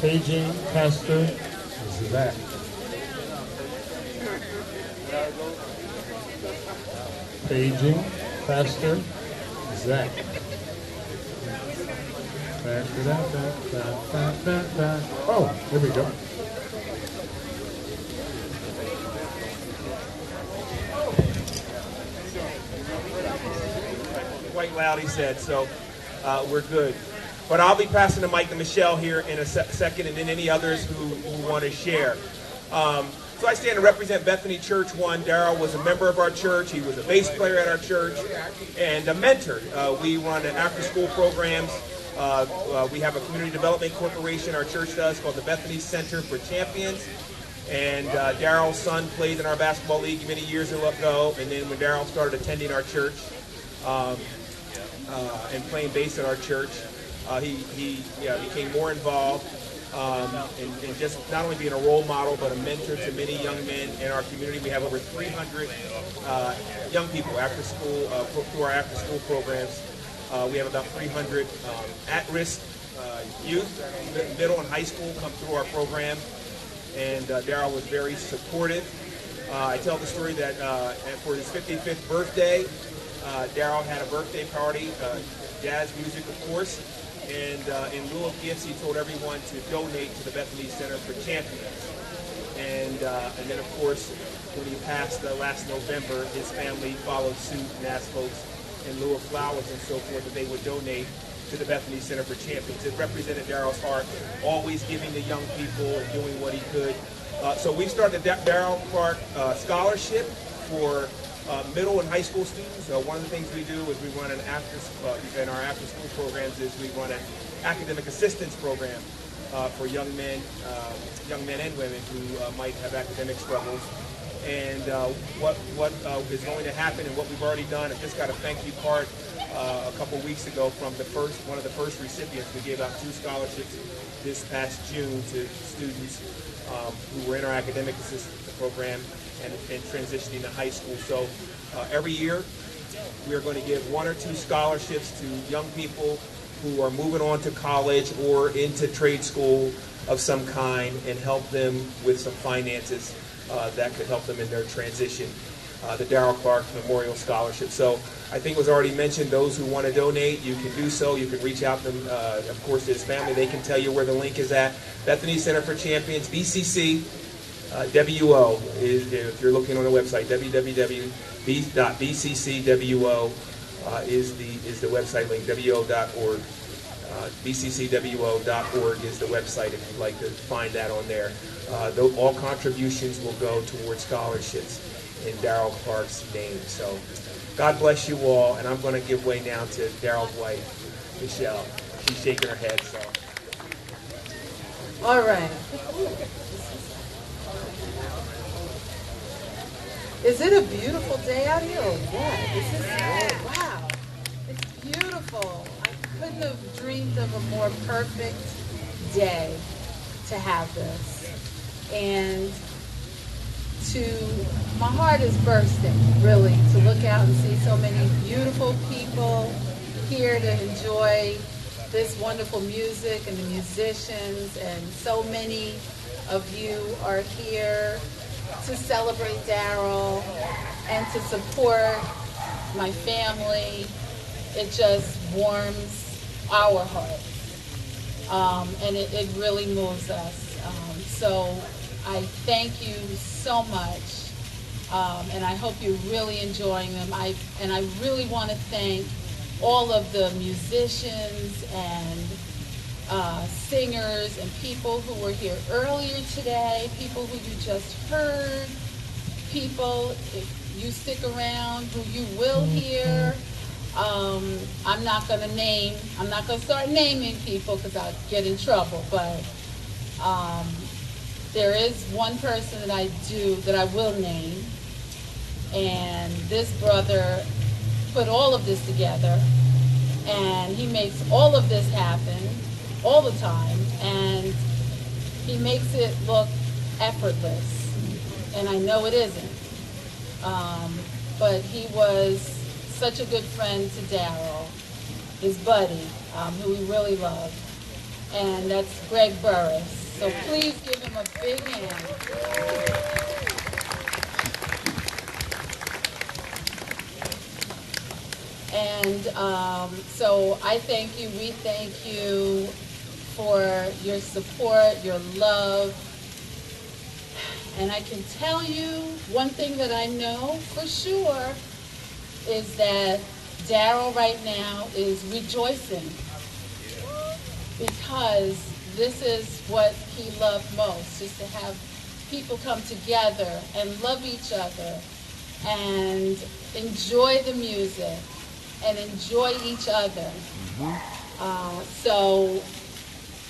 Paging Pastor Zach. Paging Pastor Zach. Oh, there we go. Quite loud, he said, so we're good. But I'll be passing the mic to Michelle here in a second, and then any others who want to share. So I stand to represent Bethany Church 1. Daryl was a member of our church. He was a bass player at our church and a mentor. We run an after-school programs. We have a community development corporation our church does called the Bethany Center for Champions. And Daryl's son played in our basketball league many years ago. And then when Daryl started attending our church and playing bass at our church, he became more involved. And just not only being a role model, but a mentor to many young men in our community. We have over 300 young people after school, through our after school programs. We have about 300 at-risk youth, middle and high school, come through our program. And Daryl was very supportive. I tell the story that for his 55th birthday, Daryl had a birthday party, jazz music, of course. And in lieu of gifts, he told everyone to donate to the Bethany Center for Champions. And then, of course, when he passed last November, his family followed suit and asked folks in lieu of flowers and so forth that they would donate to the Bethany Center for Champions. It represented Daryl's heart, always giving to young people and doing what he could. So we started the Darryl Clark Scholarship for middle and high school students. One of the things we do is we run in our after school programs is we run an academic assistance program for young men and women who might have academic struggles. And what is going to happen and what we've already done, I just got a thank you card a couple weeks ago from one of the first recipients. We gave out 2 scholarships this past June to students who were in our academic assistance program and transitioning to high school. So every year we are going to give 1 or 2 scholarships to young people who are moving on to college or into trade school of some kind and help them with some finances that could help them in their transition. The Darryl Clark Memorial Scholarship. So I think it was already mentioned, those who want to donate, you can do so. You can reach out to them, of course, to his family. They can tell you where the link is at. Bethany Center for Champions, BCC. WO is, if you're looking on the website, www.bccwo is the website link, wo.org. bccwo.org is the website if you'd like to find that on there. All contributions will go towards scholarships in Darryl Clark's name. So God bless you all, and I'm going to give way now to Daryl's wife, Michelle. She's shaking her head. So. All right. Is it a beautiful day out here or what? This is wow. It's beautiful. I couldn't have dreamed of a more perfect day to have this. And my heart is bursting, really, to look out and see so many beautiful people here to enjoy this wonderful music and the musicians, and so many of you are here to celebrate Daryl and to support my family. It just warms our hearts, and it really moves us. So I thank you so much, and I hope you're really enjoying them. I really want to thank all of the musicians and singers and people who were here earlier today, people who you just heard, people, if you stick around, who you will hear. I'm not going to start naming people because I'll get in trouble, but there is one person that I will name, and this brother put all of this together, and he makes all of this happen all the time, and he makes it look effortless, and I know it isn't, but he was such a good friend to Daryl, his buddy, who he really loved, and that's Greg Burrus. So please give him a big hand. And so I thank you, we thank you for your support, your love. And I can tell you one thing that I know for sure is that Daryl right now is rejoicing because this is what he loved most, just to have people come together and love each other and enjoy the music and enjoy each other. So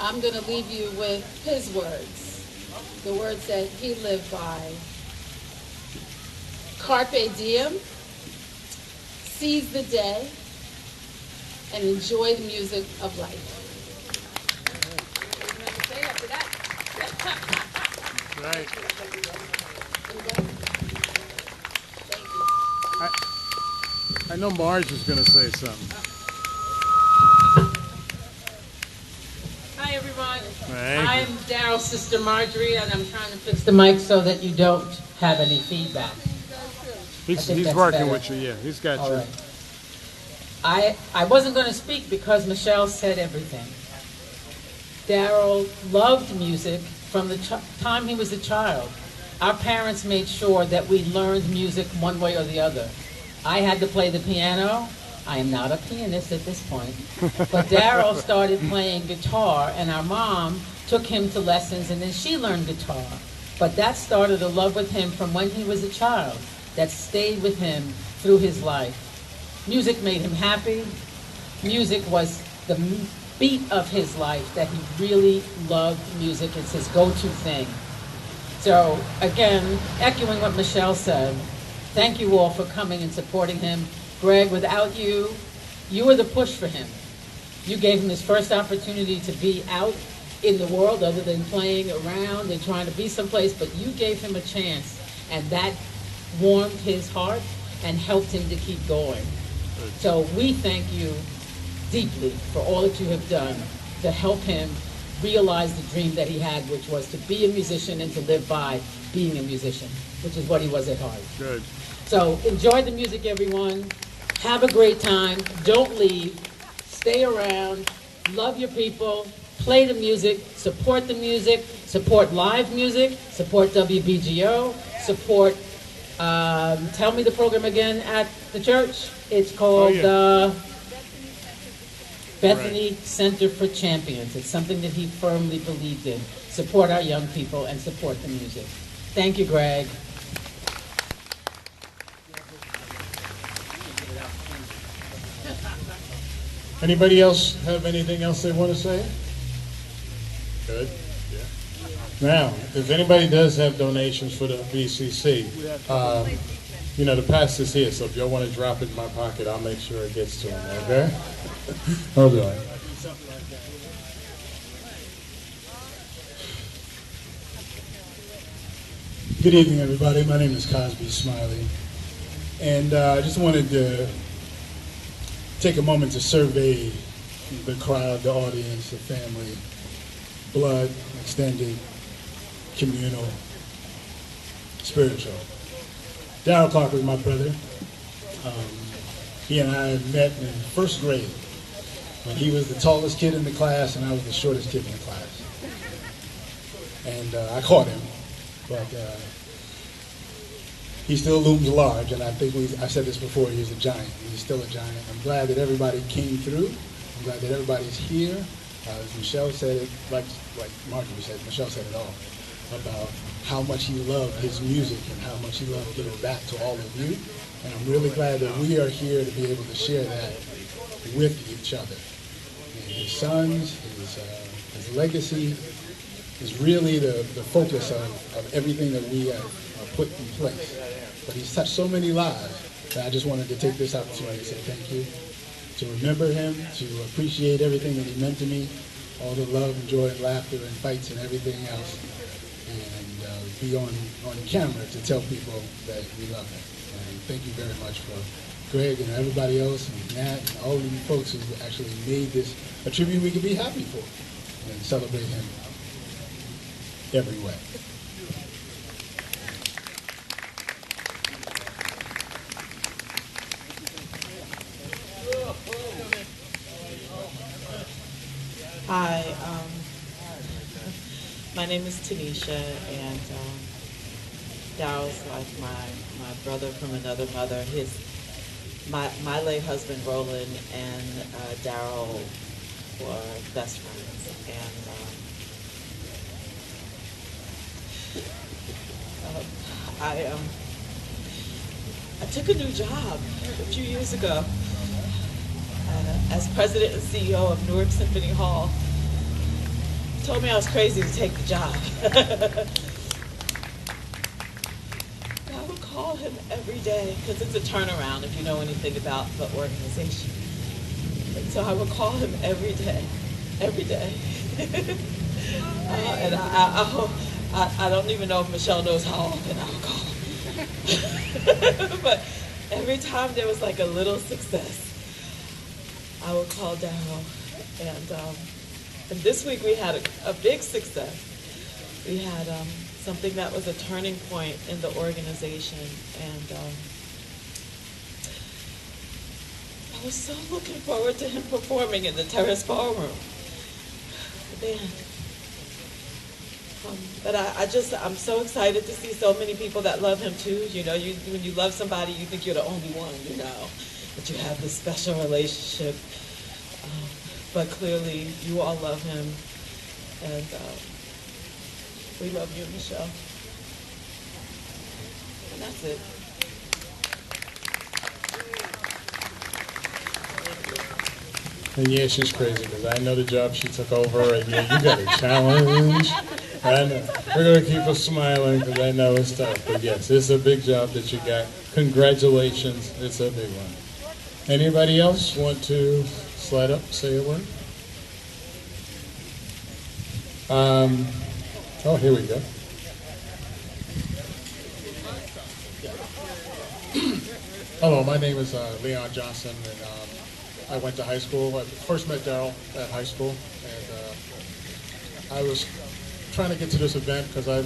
I'm going to leave you with his words, the words that he lived by. Carpe diem, seize the day, and enjoy the music of life. Right. I know Marge was going to say something. Hi, everyone. Thank you. I'm Daryl's sister Marjorie, and I'm trying to fix the mic so that you don't have any feedback. He's that's working better. with you, yeah. He's got All you. right. I wasn't going to speak because Michelle said everything. Daryl loved music from the time he was a child. Our parents made sure that we learned music one way or the other. I had to play the piano. I am not a pianist at this point. But Daryl started playing guitar, and our mom took him to lessons, and then she learned guitar. But that started a love with him from when he was a child that stayed with him through his life. Music made him happy. Music was the beat of his life, that he really loved music. It's his go-to thing. So again, echoing what Michelle said, thank you all for coming and supporting him. Greg, without you, you were the push for him. You gave him his first opportunity to be out in the world other than playing around and trying to be someplace, but you gave him a chance, and that warmed his heart and helped him to keep going. So we thank you deeply for all that you have done to help him realize the dream that he had, which was to be a musician and to live by being a musician, which is what he was at heart. Good. So enjoy the music, everyone. Have a great time. Don't leave. Stay around. Love your people. Play the music. Support the music. Support live music. Support WBGO. Support, tell me the program again at the church. It's called Bethany Center for Champions. It's something that he firmly believed in. Support our young people and support the music. Thank you, Greg. Anybody else have anything else they want to say? Good. Yeah. Now, if anybody does have donations for the VCC, you know, the pastor's here, so if y'all want to drop it in my pocket, I'll make sure it gets to him, okay? Hold on. Good evening, everybody. My name is Cosby Smiley, and I just wanted to take a moment to survey the crowd, the audience, the family, blood, extended, communal, spiritual. Darryl Clark was my brother. He and I met in first grade when he was the tallest kid in the class and I was the shortest kid in the class. And I caught him, but he still looms large, and I think I said this before, he's a giant. He's still a giant. I'm glad that everybody came through. I'm glad that everybody's here. As Michelle said it, like Marjorie said, Michelle said it all, about how much he loved his music and how much he loved giving back to all of you. And I'm really glad that we are here to be able to share that with each other. And his sons, his legacy is really the focus of everything that we have put in place. But he's touched so many lives that I just wanted to take this opportunity to say thank you, to remember him, to appreciate everything that he meant to me, all the love and joy and laughter and fights and everything else, and be on camera to tell people that we love him. And thank you very much for Greg and everybody else and Nat and all of you folks who actually made this a tribute we could be happy for. and celebrate him every way. Hi, my name is Tanisha, and Daryl's like my brother from another mother. My late husband Roland and Daryl were best friends, and I took a new job a few years ago as president and CEO of Newark Symphony Hall. He told me I was crazy to take the job. I would call him every day because it's a turnaround if you know anything about the organization. And so I would call him every day. And I don't even know if Michelle knows how often I would call him. But every time there was like a little success, I would call Daryl, and this week we had a big success. We had something that was a turning point in the organization, and I was so looking forward to him performing in the Terrace Ballroom, the band. But I'm so excited to see so many people that love him too. You know, when you love somebody, you think you're the only one, you know, that you have this special relationship. But clearly, you all love him, and we love you, Michelle. And that's it. And yeah, she's crazy because I know the job she took over, and yeah, you got a challenge. I know. We're going to keep us smiling because I know it's tough. But yes, it's a big job that you got. Congratulations. It's a big one. Anybody else want to slide up, say a word? Oh, here we go. Hello, my name is Leon Johnson, and I went to high school. I first met Daryl at high school, and I was trying to get to this event because I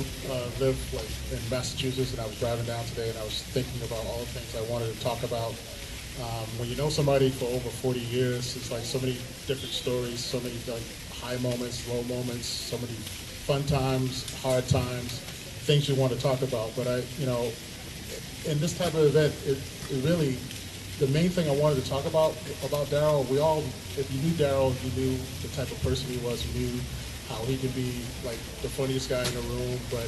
live like in Massachusetts, and I was driving down today, and I was thinking about all the things I wanted to talk about. When you know somebody for over 40 years, it's like so many different stories, so many like high moments, low moments, so many fun times, hard times, things you want to talk about. But in this type of event, it really, the main thing I wanted to talk about Daryl, if you knew Daryl, you knew the type of person he was, you knew how he could be like the funniest guy in the room, but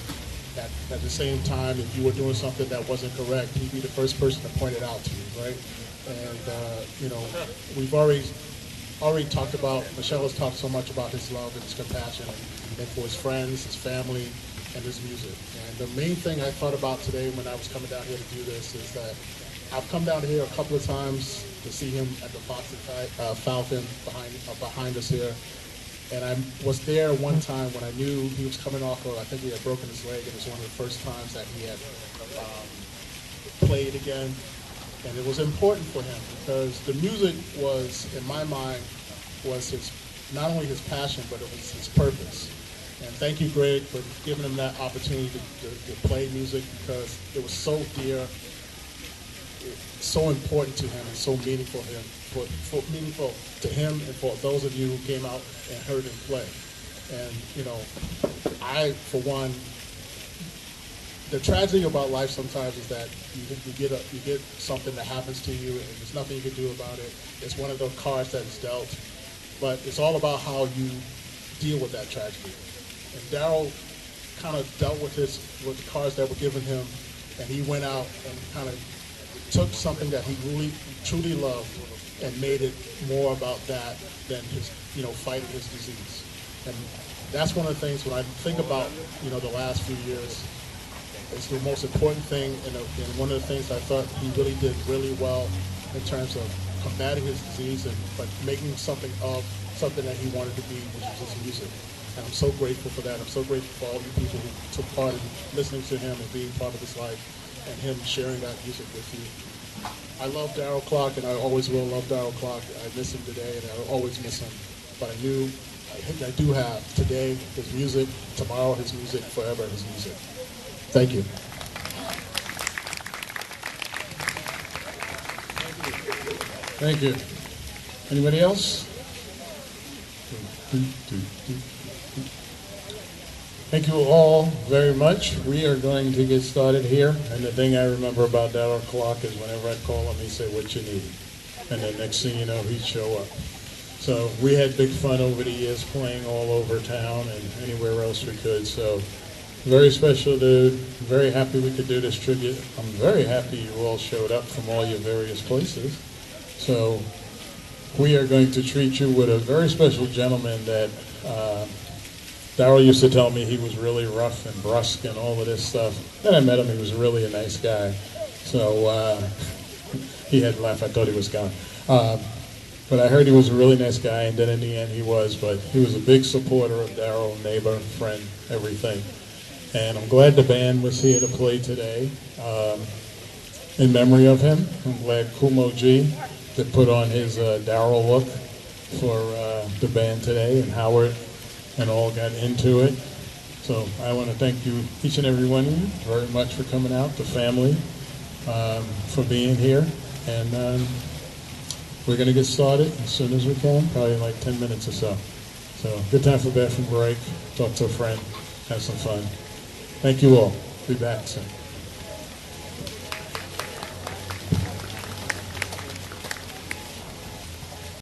at the same time, if you were doing something that wasn't correct, he'd be the first person to point it out to you, right? And we've already talked about, Michelle has talked so much about his love and his compassion and for his friends, his family, and his music. And the main thing I thought about today when I was coming down here to do this is that I've come down here a couple of times to see him at the Fountain behind us here. And I was there one time when I knew he was coming off of, I think he had broken his leg, and it was one of the first times that he had played again. And it was important for him because the music was, in my mind, was not only his passion, but it was his purpose. And thank you, Greg, for giving him that opportunity to play music because it was so dear, so important to him, and so meaningful to him and for those of you who came out and heard him play. And I, for one, the tragedy about life sometimes is that you get something that happens to you and there's nothing you can do about it. It's one of those cards that is dealt, but it's all about how you deal with that tragedy. And Daryl kind of dealt with the cards that were given him, and he went out and kind of took something that he really truly loved and made it more about that than his fighting his disease. And that's one of the things when I think about the last few years, it's the most important thing, and one of the things I thought he really did really well in terms of combating his disease but making something that he wanted to be, which was his music. And I'm so grateful for that. I'm so grateful for all you people who took part in listening to him and being part of his life and him sharing that music with you. I love Darryl Clark, and I always will love Darryl Clark. I miss him today, and I'll always miss him. But I knew I do have today his music, tomorrow his music, forever his music. Thank you. Thank you. Anybody else? Thank you all very much. We are going to get started here. And the thing I remember about Darryl Clark is whenever I'd call him, he'd say, "What you need?" And the next thing you know, he'd show up. So we had big fun over the years playing all over town and anywhere else we could. So very special dude. Very happy we could do this tribute. I'm very happy you all showed up from all your various places. So we are going to treat you with a very special gentleman that Daryl used to tell me he was really rough and brusque and all of this stuff. Then I met him, he was really a nice guy. So he had left, I thought he was gone. But I heard he was a really nice guy, and then in the end he was. But he was a big supporter of Daryl, neighbor, friend, everything. And I'm glad the band was here to play today in memory of him. I'm glad Kumo G that put on his Daryl look for the band today, and Howard and all got into it. So I want to thank you, each and every one of you, very much for coming out, the family, for being here. And we're going to get started as soon as we can, probably in like 10 minutes or so. So good time for bathroom break, talk to a friend, have some fun. Thank you all. Be back soon.